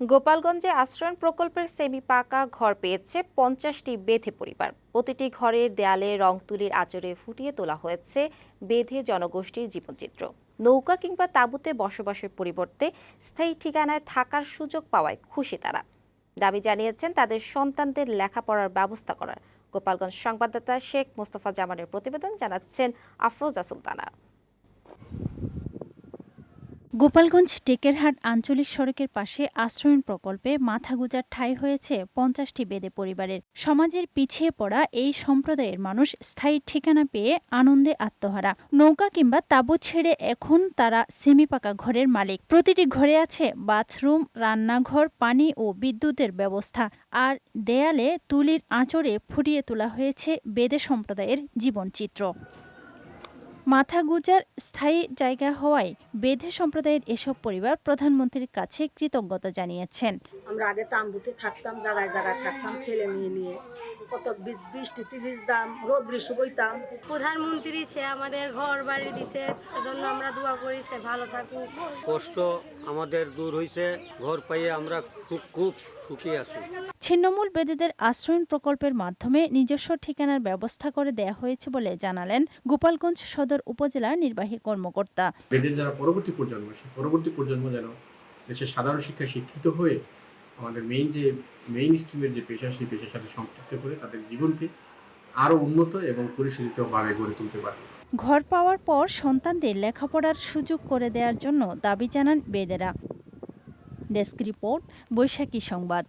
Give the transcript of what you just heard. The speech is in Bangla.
গোপালগঞ্জে আশ্রয়ণ প্রকল্পের সেমি পাকা ঘর পেয়েছে 50টি বেঁধে পরিবার। প্রতিটি ঘরের দেয়ালে রং তুলির আঁচড়ে ফুটিয়ে তোলা হয়েছে বেঁধে জনগোষ্ঠীর জীবনচিত্র। নৌকা কিংবা তাঁবুতে বসবাসের পরিবর্তে স্থায়ী ঠিকানায় থাকার সুযোগ পাওয়ায় খুশি তারা। দাবি জানিয়েছেন তাদের সন্তানদের লেখাপড়ার ব্যবস্থা করার। গোপালগঞ্জ সংবাদদাতা শেখ মোস্তফা জামানের প্রতিবেদন, জানাচ্ছেন আফরোজা সুলতানা। গোপালগঞ্জ টেকেরহাট আঞ্চলিক সড়কের পাশে আশ্রয়ণ প্রকল্পে মাথা গোঁজার ঠাঁই হয়েছে 50টি বেদে পরিবারের। সমাজের পিছিয়ে পড়া এই সম্প্রদায়ের মানুষ স্থায়ী ঠিকানা পেয়ে আনন্দে আত্মহারা। নৌকা কিংবা তাঁবু ছেড়ে এখন তারা সেমিপাকা ঘরের মালিক। প্রতিটি ঘরে আছে বাথরুম, রান্নাঘর, পানি ও বিদ্যুতের ব্যবস্থা। আর দেয়ালে তুলির আঁচড়ে ফুটিয়ে তোলা হয়েছে বেদে সম্প্রদায়ের জীবনচিত্র। মাথা গুজার স্থায়ী জায়গা হওয়ায় বেঁধে সম্প্রদায়ের এসব পরিবার প্রধানমন্ত্রীর কাছে কৃতজ্ঞতা জানিয়েছেন। আমরা আগে তাম্বুতে থাকতাম, জায়গায় জায়গায় থাকতাম ছেলে মেয়ে নিয়ে, কত বৃষ্টিতে ভিজতাম, রোদ্রে শুকাইতাম। প্রধানমন্ত্রী সে আমাদের ঘর বাড়ি দিছে, এর জন্য আমরা দোয়া করি সে ভালো থাকুক। কষ্ট আমাদের দূর হয়েছে, ঘর পাইয়ে আমরা খুব সুখী আছি। ছিন্নমূল বেদেদের আশ্রয়ণ প্রকল্পের মাধ্যমে নিজস্ব ঠিকানার ব্যবস্থা করে দেয়া হয়েছে বলে জানালেন গোপালগঞ্জ সদর উপজেলার নির্বাহী কর্মকর্তা। বেদের যারা পরবর্তী প্রজন্ম যেন দেশের সাধারণ শিক্ষায় শিক্ষিত হয়ে আমাদের মেইন স্ট্রিমের যে পেশা, সেই পেশার সাথে সম্পৃক্ত করে তাদের জীবনকে আরও উন্নত এবং পরিশীলিতভাবে গড়ে তুলতে পারে। ঘর পাওয়ার পর সন্তানদের লেখাপড়ার সুযোগ করে দেওয়ার জন্য দাবি জানান বেদেরা। ডেস্ক রিপোর্ট, বৈশাখী সংবাদ।